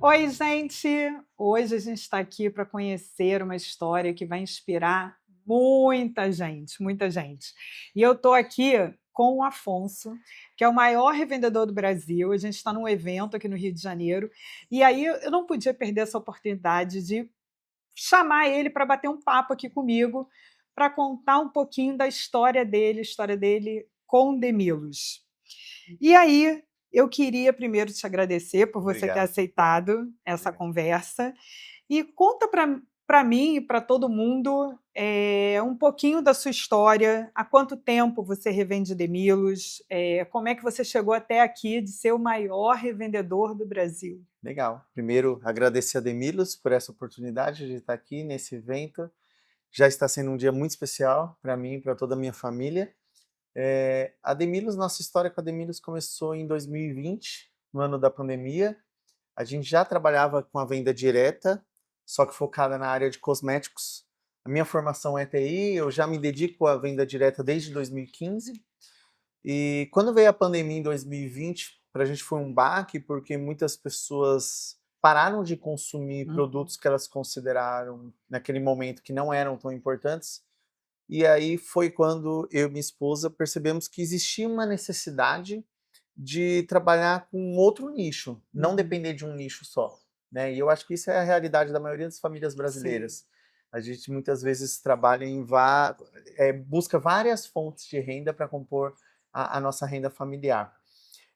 Oi, gente! Hoje a gente está aqui para conhecer uma história que vai inspirar muita gente, muita gente. E eu estou aqui com o Afonso, que é o maior revendedor do Brasil. A gente está num evento aqui no Rio de Janeiro. E aí eu não podia perder essa oportunidade de chamar ele para bater um papo aqui comigo, para contar um pouquinho da história dele com Demilos. E aí, eu queria primeiro te agradecer por você ter Obrigado, aceitado essa obrigado. conversa e conta para mim e para todo mundo, um pouquinho da sua história, há quanto tempo você revende Demilos, como é que você chegou até aqui de ser o maior revendedor do Brasil? Legal. Primeiro, agradecer a Demilos por essa oportunidade de estar aqui nesse evento. Já está sendo um dia muito especial para mim e para toda a minha família. A Demilos, nossa história com a Demilos começou em 2020, no ano da pandemia. A gente já trabalhava com a venda direta, só que focada na área de cosméticos. A minha formação é TI, eu já me dedico à venda direta desde 2015. E quando veio a pandemia em 2020, para a gente foi um baque, porque muitas pessoas pararam de consumir Uhum. produtos que elas consideraram naquele momento que não eram tão importantes. E aí foi quando eu e minha esposa percebemos que existia uma necessidade de trabalhar com outro nicho, não Uhum. depender de um nicho só, né? E eu acho que isso é a realidade da maioria das famílias Sim. brasileiras. A gente muitas vezes trabalha busca várias fontes de renda para compor a nossa renda familiar.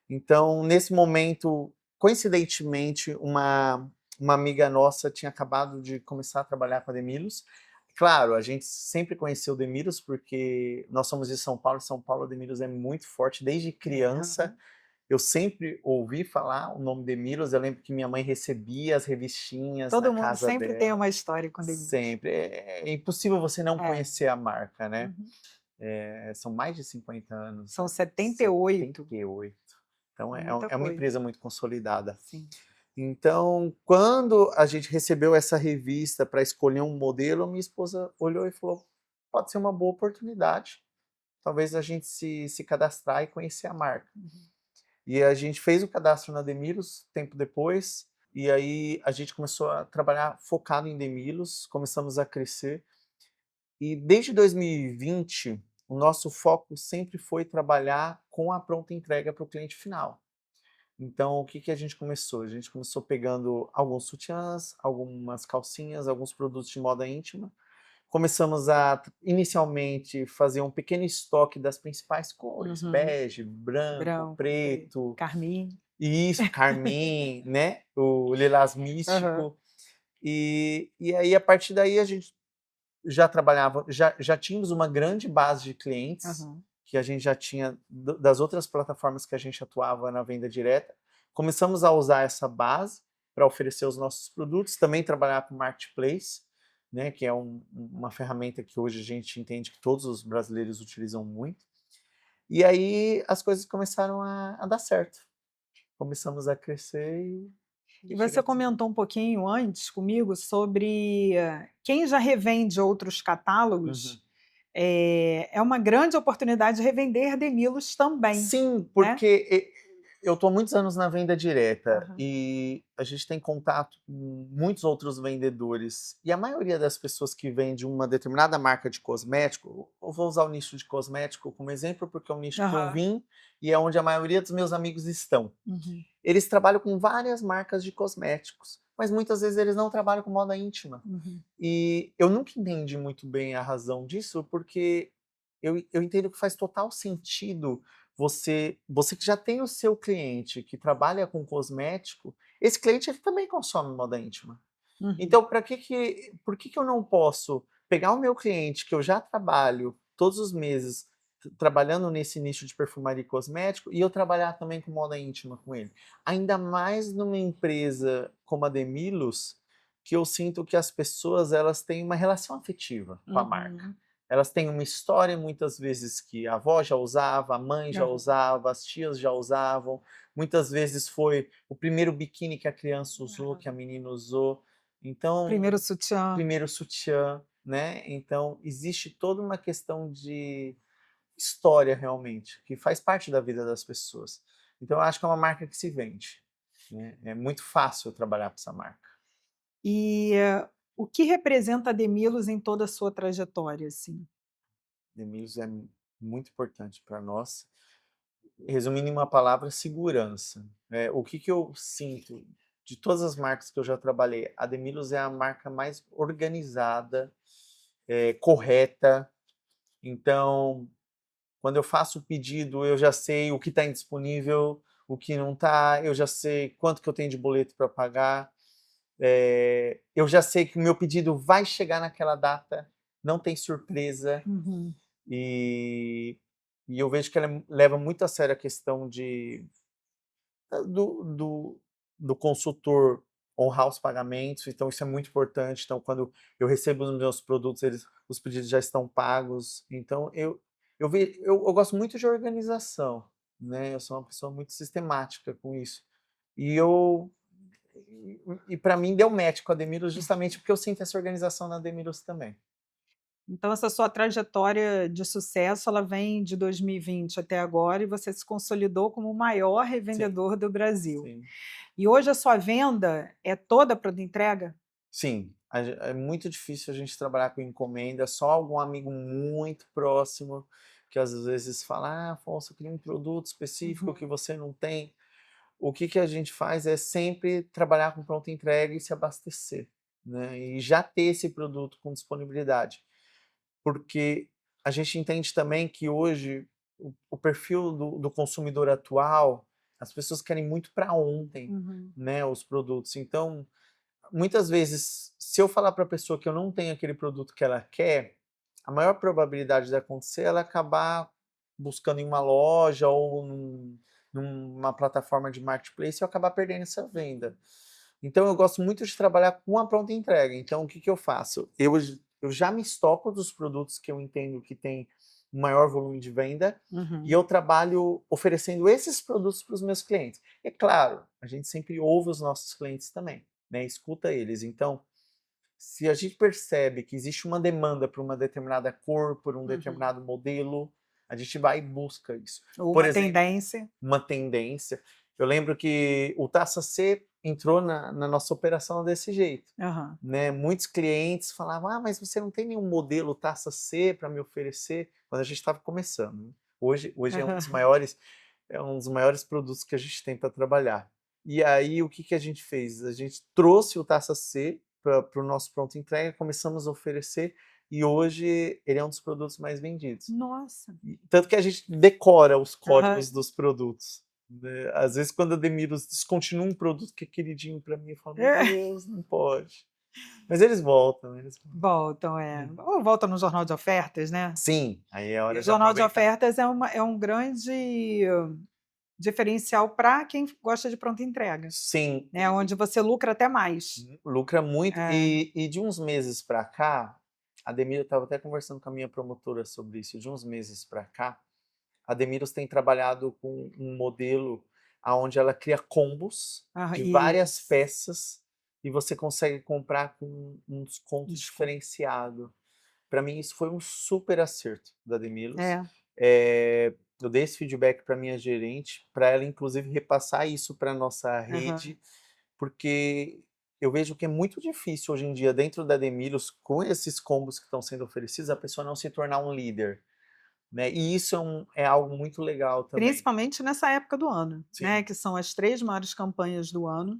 Então, nesse momento, coincidentemente, uma amiga nossa tinha acabado de começar a trabalhar com a Demilos. Claro, a gente sempre conheceu o Demilos porque nós somos de São Paulo, e São Paulo, o Demilos é muito forte desde criança. Aham. Eu sempre ouvi falar o nome Demilos, eu lembro que minha mãe recebia as revistinhas na Todo mundo casa sempre tem dela, uma história com Demilos. sempre. É impossível você não É. conhecer a marca, né? Uhum. São mais de 50 anos, São né? 78. 78. Então É é, muita é uma coisa. empresa muito consolidada. Sim. Então, quando a gente recebeu essa revista para escolher um modelo, minha esposa olhou e falou: pode ser uma boa oportunidade. Talvez a gente se cadastrar e conhecer a marca. Uhum. E a gente fez o cadastro na Demilos tempo depois, e aí a gente começou a trabalhar focado em Demilos, começamos a crescer. E desde 2020, o nosso foco sempre foi trabalhar com a pronta entrega para o cliente final. Então, o que a gente começou? A gente começou pegando alguns sutiãs, algumas calcinhas, alguns produtos de moda íntima. Começamos a, inicialmente, fazer um pequeno estoque das principais cores, Uhum. bege, branco, Branco, preto, preto, carmim. e isso, carmim, né? O lilás Aham. místico. E aí, a partir daí, a gente já trabalhava, já tínhamos uma grande base de clientes, Aham. que a gente já tinha das outras plataformas que a gente atuava na venda direta. Começamos a usar essa base para oferecer os nossos produtos, também trabalhar com marketplace, né, que é uma ferramenta que hoje a gente entende que todos os brasileiros utilizam muito. E aí as coisas começaram a dar certo. Começamos a crescer E e você chegamos. comentou um pouquinho antes comigo sobre quem já revende outros Uhum. catálogos, é uma grande oportunidade de revender Demilos também, Sim, né? porque eu estou há muitos anos na venda direta Aham. e a gente tem contato com muitos outros vendedores. E a maioria das pessoas que vende uma determinada marca de cosmético, eu vou usar o nicho de cosmético como exemplo, porque é um nicho que eu Aham. vim e é onde a maioria dos meus amigos estão. Uhum. Eles trabalham com várias marcas de cosméticos, mas muitas vezes eles não trabalham com moda íntima. Uhum. E eu nunca entendi muito bem a razão disso, porque eu entendo que faz total sentido você que já tem o seu cliente que trabalha com cosmético, esse cliente ele também consome moda íntima. Uhum. Então, por que eu não posso pegar o meu cliente que eu já trabalho todos os meses trabalhando nesse nicho de perfumaria e cosmético e eu trabalhar também com moda íntima com ele? Ainda mais numa empresa como a Demilos, que eu sinto que as pessoas elas têm uma relação afetiva com a marca. Uhum. Elas têm uma história muitas vezes que a avó já usava, a mãe já Aham. usava, as tias já usavam. Muitas vezes foi o primeiro biquíni que a criança usou, que a Aham. menina usou. Então, Primeiro sutiã. primeiro sutiã, né? Então, existe toda uma questão de história realmente, que faz parte da vida das pessoas. Então, eu acho que é uma marca que se vende. né? É muito fácil trabalhar com essa marca. E o que representa a Demilos em toda a sua trajetória, assim? Demilus é muito importante para nós. Resumindo em uma palavra, segurança. O que que eu sinto de todas as marcas que eu já trabalhei? A Demilus é a marca mais organizada, correta. Então, quando eu faço o pedido, eu já sei o que está indisponível, o que não está, eu já sei quanto que eu tenho de boleto para pagar, eu já sei que o meu pedido vai chegar naquela data, não tem surpresa, Uhum. e, e eu vejo que ela leva muito a sério a questão do, do consultor honrar os pagamentos, então isso é muito importante. Então, quando eu recebo os meus produtos, os pedidos já estão pagos. Então, eu gosto muito de organização, né? Eu sou uma pessoa muito sistemática com isso. E eu e para mim deu match com a Demilos justamente porque eu sinto essa organização na Demilos também. Então essa sua trajetória de sucesso, ela vem de 2020 até agora e você se consolidou como o maior Sim, revendedor do Brasil. sim. E hoje a sua venda é toda pronta entrega? Sim, é muito difícil a gente trabalhar com encomenda, só algum amigo muito próximo que às vezes fala: "Ah, Afonso, eu queria um produto específico Uhum. que você não tem". O que que a gente faz é sempre trabalhar com pronta entrega e se abastecer, né, e já ter esse produto com disponibilidade. Porque a gente entende também que hoje o perfil do consumidor atual, as pessoas querem muito para ontem, Uhum. né, os produtos. Então, muitas vezes, se eu falar para a pessoa que eu não tenho aquele produto que ela quer, a maior probabilidade de acontecer é ela acabar buscando em uma loja ou numa plataforma de marketplace e eu acabar perdendo essa venda. Então eu gosto muito de trabalhar com a pronta entrega. Então o que que eu faço? Eu já me estoco dos produtos que eu entendo que tem um maior volume de venda e Uhum. eu trabalho oferecendo esses produtos para os meus clientes. É claro, a gente sempre ouve os nossos clientes também, né? Escuta eles. Então, se a gente percebe que existe uma demanda por uma determinada cor, por um Uhum. determinado modelo, a gente vai e busca isso. Ou Por uma exemplo, tendência. uma tendência. Eu lembro que o Taça C entrou na nossa operação desse jeito. Aham. Né? Muitos clientes falavam: "Ah, mas você não tem nenhum modelo Taça C para me oferecer?" Quando a gente estava começando, né? Hoje Aham. é um dos maiores produtos que a gente tem para trabalhar. E aí o que que a gente fez? A gente trouxe o Taça C para o nosso pronto entrega, começamos a oferecer e hoje ele é um dos produtos mais vendidos. Nossa. Tanto que a gente decora os Aham. códigos dos produtos, né. Às vezes quando a Demilos descontinua um produto que é queridinho para mim, eu falo: "Meu É. Deus, não pode". Mas eles voltam, eles voltam. Voltam, é. Ou voltam no jornal de ofertas, né. Sim, aí é E hora o de jornal de aproveitar. ofertas é um grande diferencial para quem gosta de pronta entrega, Sim, né, onde você lucra até mais. lucra muito É. e de uns meses para cá, a Demilos eu estava até conversando com a minha promotora sobre isso, de uns meses para cá, a Demilos tem trabalhado com um modelo aonde ela cria combos Ah, de várias isso. peças e você consegue comprar com um desconto Desculpa. diferenciado. Para mim isso foi um super acerto da Demilos. É. Eu dei esse feedback para minha gerente, para ela inclusive repassar isso para nossa Aham. rede, porque eu vejo que é muito difícil hoje em dia dentro da Demilos, com esses combos que estão sendo oferecidos, a pessoa não se tornar um líder, né, e isso é algo muito legal também. Principalmente nessa época do ano, né, Sim. que são as 3 maiores campanhas do ano,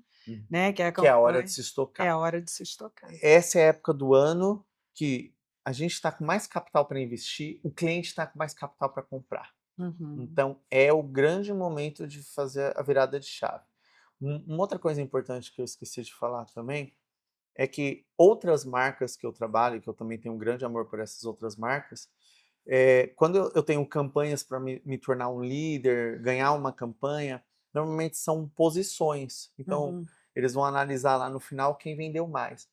né, que é a Que é a hora de campanha se é estocar. a hora de se estocar. Essa é a época do ano que a gente está com mais capital para investir, o cliente está com mais capital para comprar. Uhum. Então é o grande momento de fazer a virada de chave. Uma outra coisa importante que eu esqueci de falar também, é que outras marcas que eu trabalho, que eu também tenho um grande amor por essas outras marcas, quando eu tenho campanhas para me tornar um líder, ganhar uma campanha, normalmente são posições. Então, Uhum. eles vão analisar lá no final quem vendeu mais.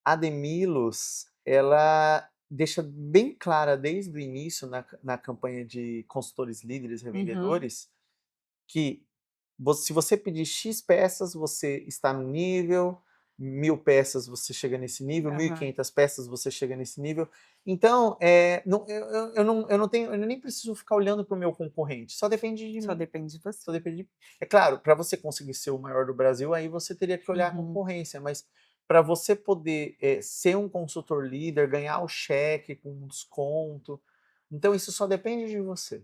A Demilos, ela deixa bem clara desde o início na campanha de consultores líderes, Uhum. revendedores, que se você pedir X peças, você está no nível, 1.000 peças você chega nesse nível, Aham. 1.500 peças você chega nesse nível. Então, eu nem preciso ficar olhando para o meu concorrente, só depende de Só mim. depende de você. Só depende de... É claro, para você conseguir ser o maior do Brasil, aí você teria que olhar a Uhum. concorrência, mas para você poder ser um consultor líder, ganhar o cheque com desconto, então isso só depende de você.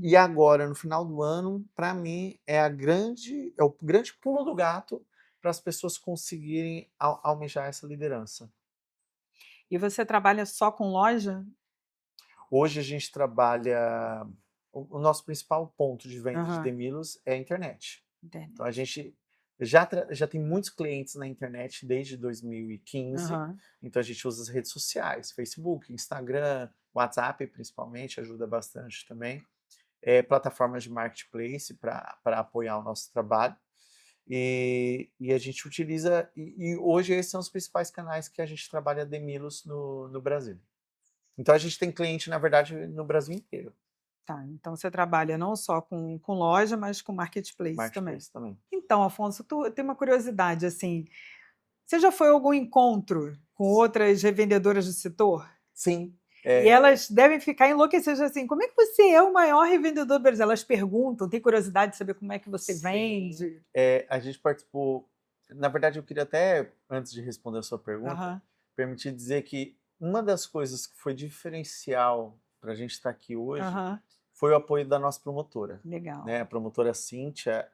E Uhum. agora, no final do ano, para mim, é o grande pulo do gato para as pessoas conseguirem almejar essa liderança. E você trabalha só com loja? Hoje a gente trabalha... O nosso principal ponto de venda de Aham. Demilos é a internet. Então a Internet. gente já tem muitos clientes na internet desde 2015, Aham. então a gente usa as redes sociais, Facebook, Instagram, WhatsApp principalmente, ajuda bastante também. Plataformas de marketplace para apoiar o nosso trabalho. E a gente utiliza, e hoje esses são os principais canais que a gente trabalha Demilos no Brasil. Então a gente tem cliente, na verdade, no Brasil inteiro. Tá, então você trabalha não só com loja, mas com marketplace também. Marketplace também. Então, Afonso, eu tenho uma curiosidade, assim, você já foi a algum encontro com outras revendedoras do setor? Sim. E elas devem ficar enlouquecidas assim, como é que você é o maior revendedor do Brasil? Elas perguntam, têm curiosidade de saber como é que você Sim. vende? A gente participou... Na verdade, eu queria até, antes de responder a sua pergunta, Aham. permitir dizer que uma das coisas que foi diferencial para a gente estar aqui hoje Aham. foi o apoio da nossa promotora. Legal. Né? A promotora Cíntia,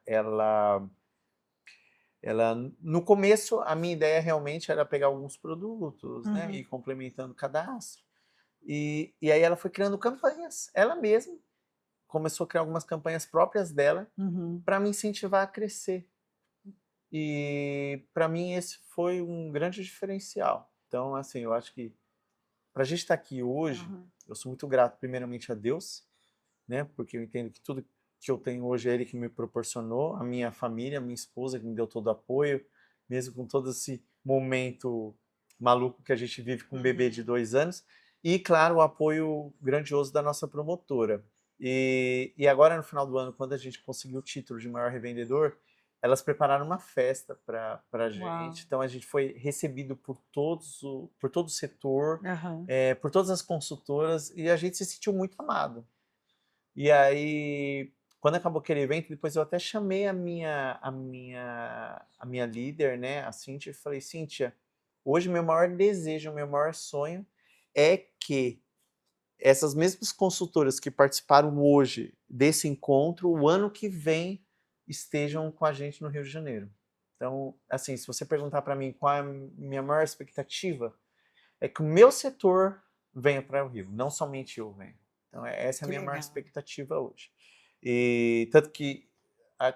no começo, a minha ideia realmente era pegar alguns produtos, né, e ir complementando o cadastro. E aí ela foi criando campanhas, ela mesma começou a criar algumas campanhas próprias dela para me incentivar a crescer. E para mim esse foi um grande diferencial. Então, assim, eu acho que para a gente estar aqui hoje, eu sou muito grato primeiramente a Deus, né, porque eu entendo que tudo que eu tenho hoje é Ele que me proporcionou, a minha família, a minha esposa que me deu todo o apoio, mesmo com todo esse momento maluco que a gente vive com um bebê de 2 anos, e claro, o apoio grandioso da nossa promotora. E agora no final do ano, quando a gente conseguiu o título de maior revendedor, elas prepararam uma festa para a Uau. gente, então a gente foi recebido por todo o setor, Aham. por todas as consultoras, e a gente se sentiu muito amado. E aí, quando acabou aquele evento, depois eu até chamei a minha líder, né, a Cíntia, e falei: Cíntia, hoje meu maior desejo, meu maior sonho é que essas mesmas consultoras que participaram hoje desse encontro, o ano que vem estejam com a gente no Rio de Janeiro. Então, assim, se você perguntar para mim qual é a minha maior expectativa, é que o meu setor venha para o Rio, não somente eu venho. Então, essa é a Que minha maior legal. expectativa hoje. E tanto que,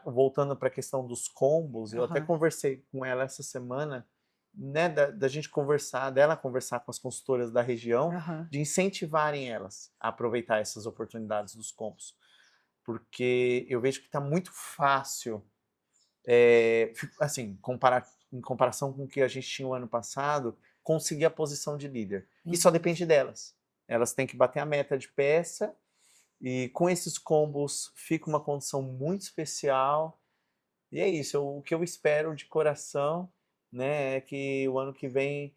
voltando para a questão dos combos, eu até conversei com ela essa semana, né, da gente conversar, dela conversar com as consultoras da região, de incentivarem elas a aproveitar essas oportunidades dos combos. Porque eu vejo que está muito fácil, assim, em comparação com o que a gente tinha o ano passado, conseguir a posição de líder. E só depende delas. Elas têm que bater a meta de peça, e com esses combos fica uma condição muito especial. E é isso, o que eu espero de coração, né, é que o ano que vem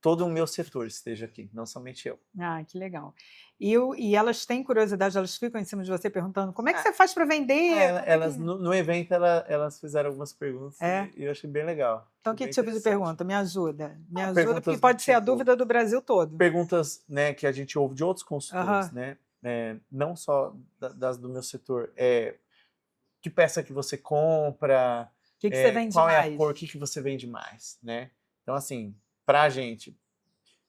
todo o meu setor esteja aqui, não somente eu. Ah, que legal. E elas têm curiosidade, elas ficam em cima de você perguntando: "Como é que você faz para vender? Como é que" Elas no evento elas fizeram algumas perguntas É? e eu achei bem legal, Então achei que bem tipo de interessante. pergunta? Me ajuda. Me ajuda, porque Perguntas do pode ser a tipo, dúvida do Brasil todo. perguntas, né, que a gente ouve de outros consultores, Aham. né, não só das do meu setor, que peça que você compra, O que que você vende qual é a cor, o mais? que que você vende mais, né? Então, assim, pra gente,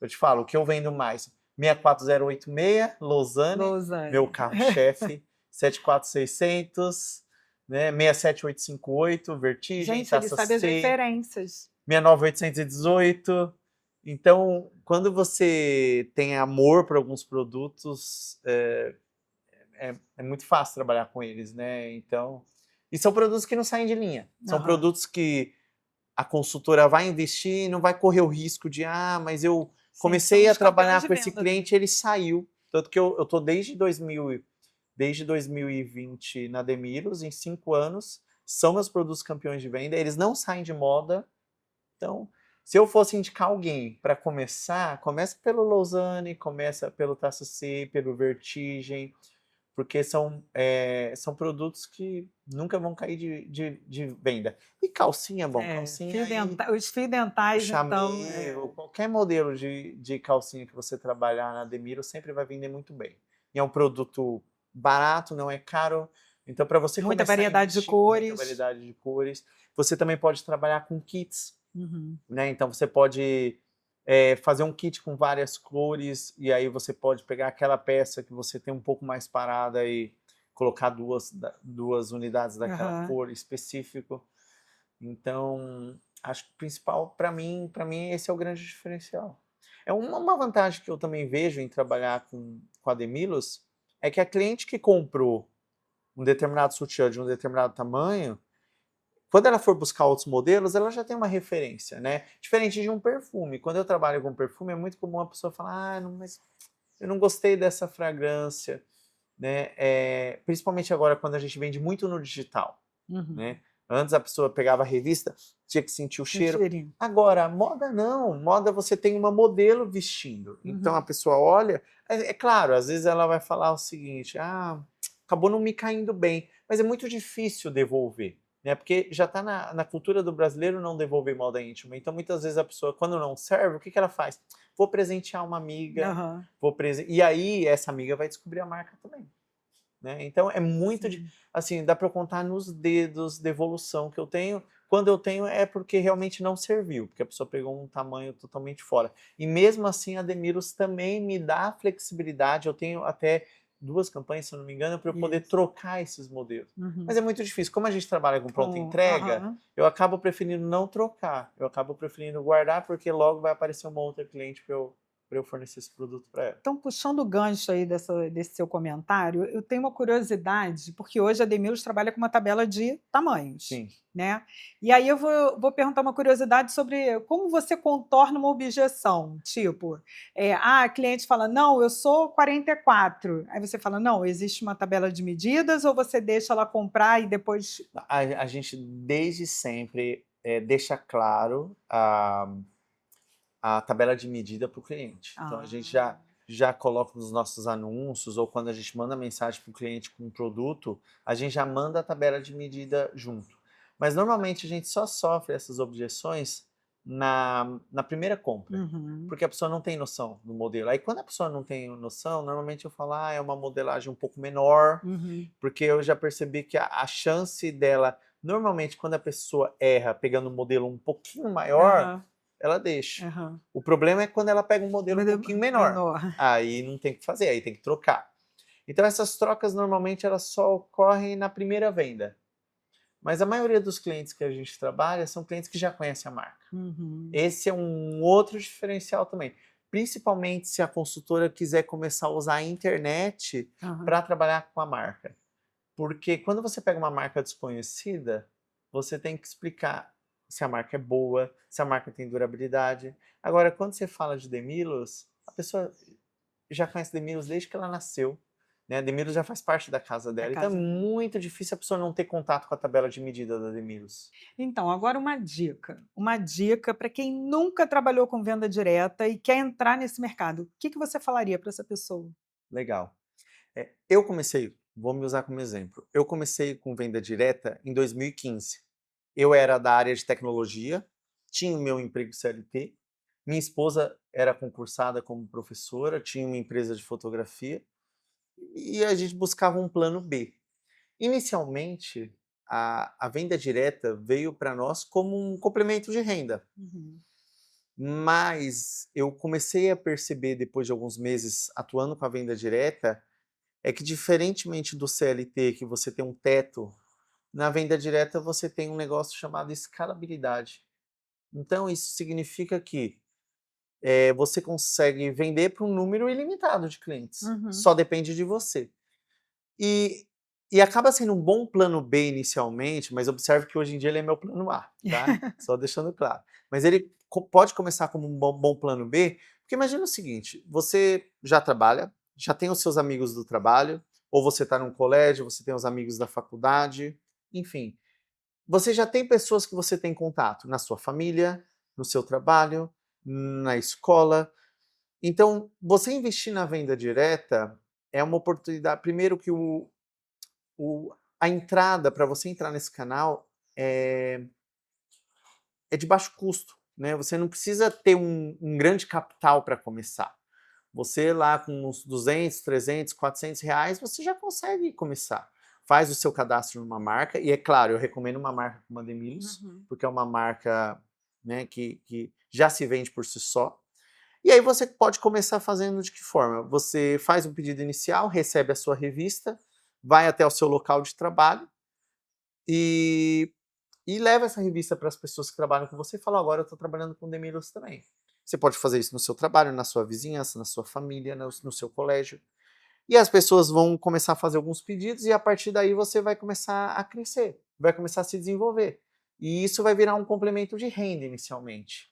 eu te falo, o que eu vendo mais, 64086, Lausanne, meu Lausanne. carro-chefe, 74600, né, 67858, Vertigem, Gente, ele Taça sabe as C, referências. 69818. Então, quando você tem amor por alguns produtos, é muito fácil trabalhar com eles, né? Então, e são produtos que não saem de linha. São Aham. produtos que a consultora vai investir e não vai correr o risco de, mas eu Sim, são comecei a os campeões trabalhar de com esse venda, né? cliente, ele saiu. Tanto que eu tô desde 2020 na Demilos, em 5 anos, são meus produtos campeões de venda, eles não saem de moda, Então, se eu fosse indicar alguém para começar, começa pelo Lausanne, começa pelo Taça C, pelo Vertigem, porque são produtos que nunca vão cair de venda. E calcinha, bom, calcinha aí, Os fios dentais, então, chamê, ou qualquer modelo de calcinha que você trabalhar na Demiro sempre vai vender muito bem. E é um produto barato, não é caro. Então, para você muita começar a variedade de investir, muita cores. variedade de cores. Você também pode trabalhar com kits, Uhum. né? Então, você pode fazer um kit com várias cores, e aí você pode pegar aquela peça que você tem um pouco mais parada e colocar duas unidades daquela Aham. cor específico. Então, acho que o principal, para mim esse é o grande diferencial. É uma vantagem que eu também vejo em trabalhar com a Demilos, é que a cliente que comprou um determinado sutiã de um determinado tamanho, quando ela for buscar outros modelos, ela já tem uma referência, né? Diferente de um perfume. Quando eu trabalho com perfume, é muito comum a pessoa falar, não, mas eu não gostei dessa fragrância, né? Principalmente agora quando a gente vende muito no digital, Uhum. né? Antes a pessoa pegava a revista, tinha que sentir o Um cheiro. cheirinho. Agora, moda não. Moda você tem uma modelo vestindo. Então a Uhum. pessoa olha. É claro, às vezes ela vai falar o seguinte: acabou não me caindo bem. Mas é muito difícil devolver, né? Porque já está na cultura do brasileiro não devolver moda íntima. Então muitas vezes a pessoa, quando não serve, o que ela faz? Vou presentear uma amiga, Aham. e aí essa amiga vai descobrir a marca também. Né? Então é muito, Sim. assim, dá para contar nos dedos de evolução que eu tenho. Quando eu tenho é porque realmente não serviu, porque a pessoa pegou um tamanho totalmente fora. E mesmo assim a Demiros também me dá flexibilidade. Eu tenho até 2 campanhas, se eu não me engano, para eu poder Isso. trocar esses modelos. Uhum. Mas é muito difícil. Como a gente trabalha com pronta entrega, Aham. eu acabo preferindo não trocar. Eu acabo preferindo guardar, porque logo vai aparecer uma outra cliente para eu fornecer esse produto para ela. Então, puxando o gancho aí desse seu comentário, eu tenho uma curiosidade, porque hoje a Demilos trabalha com uma tabela de tamanhos, Sim. né? E aí eu vou perguntar uma curiosidade sobre como você contorna uma objeção, tipo, a cliente fala, não, eu sou 44. Aí você fala, não, existe uma tabela de medidas, ou você deixa ela comprar e depois. A gente desde sempre deixa claro a tabela de medida para o cliente. Então a gente Ah, já coloca nos nossos anúncios, ou quando a gente manda mensagem para o cliente com um produto, a gente já manda a tabela de medida junto. Mas normalmente a gente só sofre essas objeções na primeira compra, uhum, porque a pessoa não tem noção do modelo. Aí quando a pessoa não tem noção, normalmente eu falo, é uma modelagem um pouco menor, uhum, porque eu já percebi que a chance dela, normalmente quando a pessoa erra pegando um modelo um pouquinho maior, aham, ela deixa. aham. O problema é quando ela pega um modelo um Mas é pouquinho menor. menor. Aí não tem o que fazer, aí tem que trocar. Então essas trocas normalmente elas só ocorrem na primeira venda. Mas a maioria dos clientes que a gente trabalha são clientes que já conhecem a marca. Uhum, Esse é um outro diferencial também. Principalmente se a consultora quiser começar a usar a internet aham. para trabalhar com a marca. Porque quando você pega uma marca desconhecida, você tem que explicar se a marca é boa, se a marca tem durabilidade. Agora, quando você fala de Demilos, a pessoa já conhece Demilos desde que ela nasceu, né? Demilos já faz parte da casa Da dela. Então é casa dela. muito difícil a pessoa não ter contato com a tabela de medida da Demilos. Então, agora uma dica para quem nunca trabalhou com venda direta e quer entrar nesse mercado. O que que você falaria para essa pessoa? Legal. Eu comecei, vou me usar como exemplo. Eu comecei com venda direta em 2015. Eu era da área de tecnologia, tinha o meu emprego CLT, minha esposa era concursada como professora, tinha uma empresa de fotografia e a gente buscava um plano B. Inicialmente, a venda direta veio para nós como um complemento de renda, Uhum. mas eu comecei a perceber depois de alguns meses atuando com a venda direta é que, diferentemente do CLT, que você tem um teto, na venda direta você tem um negócio chamado escalabilidade. Então, isso significa que você consegue vender para um número ilimitado de clientes. Uhum. Só depende de você. E, e acaba sendo um bom plano B inicialmente, mas observe que hoje em dia ele é meu plano A, tá? Só deixando claro. Mas ele pode começar como um bom plano B, porque imagina o seguinte: você já trabalha, já tem os seus amigos do trabalho, ou você está num colégio, você tem os amigos da faculdade, enfim. Você já tem pessoas que você tem contato na sua família, no seu trabalho, na escola. Então, você investir na venda direta é uma oportunidade. Primeiro que a entrada, para você entrar nesse canal, é de baixo custo, né? Você não precisa ter um grande capital para começar. Você lá com uns 200, 300, 400 reais, você já consegue começar. Faz o seu cadastro numa marca, e é claro, eu recomendo uma marca como a Demilus, porque é uma marca, né, que já se vende por si só. E aí você pode começar fazendo de que forma? Você faz um pedido inicial, recebe a sua revista, vai até o seu local de trabalho e leva essa revista para as pessoas que trabalham com você e fala: agora eu estou trabalhando com Demilus também. Você pode fazer isso no seu trabalho, na sua vizinhança, na sua família, no seu colégio. E as pessoas vão começar a fazer alguns pedidos e a partir daí você vai começar a crescer, vai começar a se desenvolver. E isso vai virar um complemento de renda inicialmente.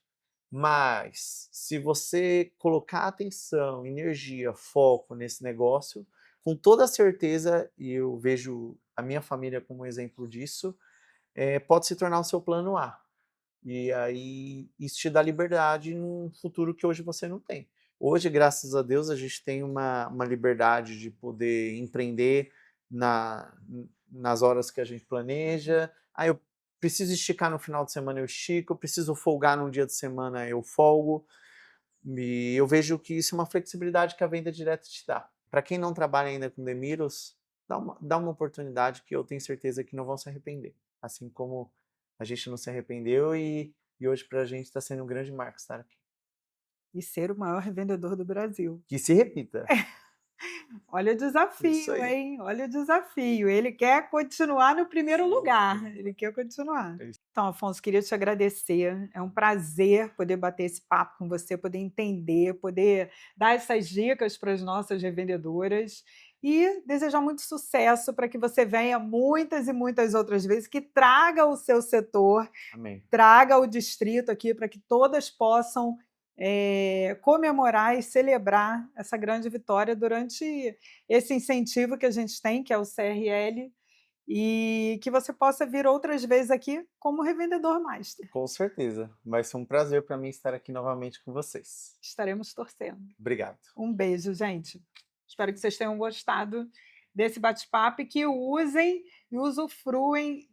Mas se você colocar atenção, energia, foco nesse negócio, com toda certeza, e eu vejo a minha família como exemplo disso, pode se tornar o seu plano A. E aí isso te dá liberdade num futuro que hoje você não tem. Hoje, graças a Deus, a gente tem uma liberdade de poder empreender nas horas que a gente planeja. Eu preciso esticar no final de semana, eu estico. Eu preciso folgar num dia de semana, eu folgo. E eu vejo que isso é uma flexibilidade que a venda direta te dá. Para quem não trabalha ainda com Demiros, dá uma oportunidade que eu tenho certeza que não vão se arrepender. Assim como a gente não se arrependeu e hoje para a gente está sendo um grande marco estar aqui. E ser o maior revendedor do Brasil. Que se repita. Olha o Isso desafio, aí. hein? Olha o desafio. Ele quer continuar no primeiro lugar, ele quer continuar. É isso. Então, Afonso, queria te agradecer. É um prazer poder bater esse papo com você, poder entender, poder dar essas dicas para as nossas revendedoras e desejar muito sucesso para que você venha muitas e muitas outras vezes, que traga o seu setor, Amém. traga o distrito aqui para que todas possam comemorar e celebrar essa grande vitória durante esse incentivo que a gente tem, que é o CRL, e que você possa vir outras vezes aqui como revendedor master. Com certeza. Vai ser um prazer para mim estar aqui novamente com vocês. Estaremos torcendo. Obrigado. Um beijo, gente. Espero que vocês tenham gostado desse bate-papo e que usem e usufruem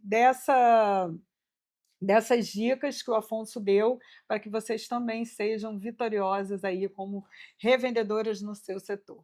dessas dicas que o Afonso deu para que vocês também sejam vitoriosas aí como revendedoras no seu setor.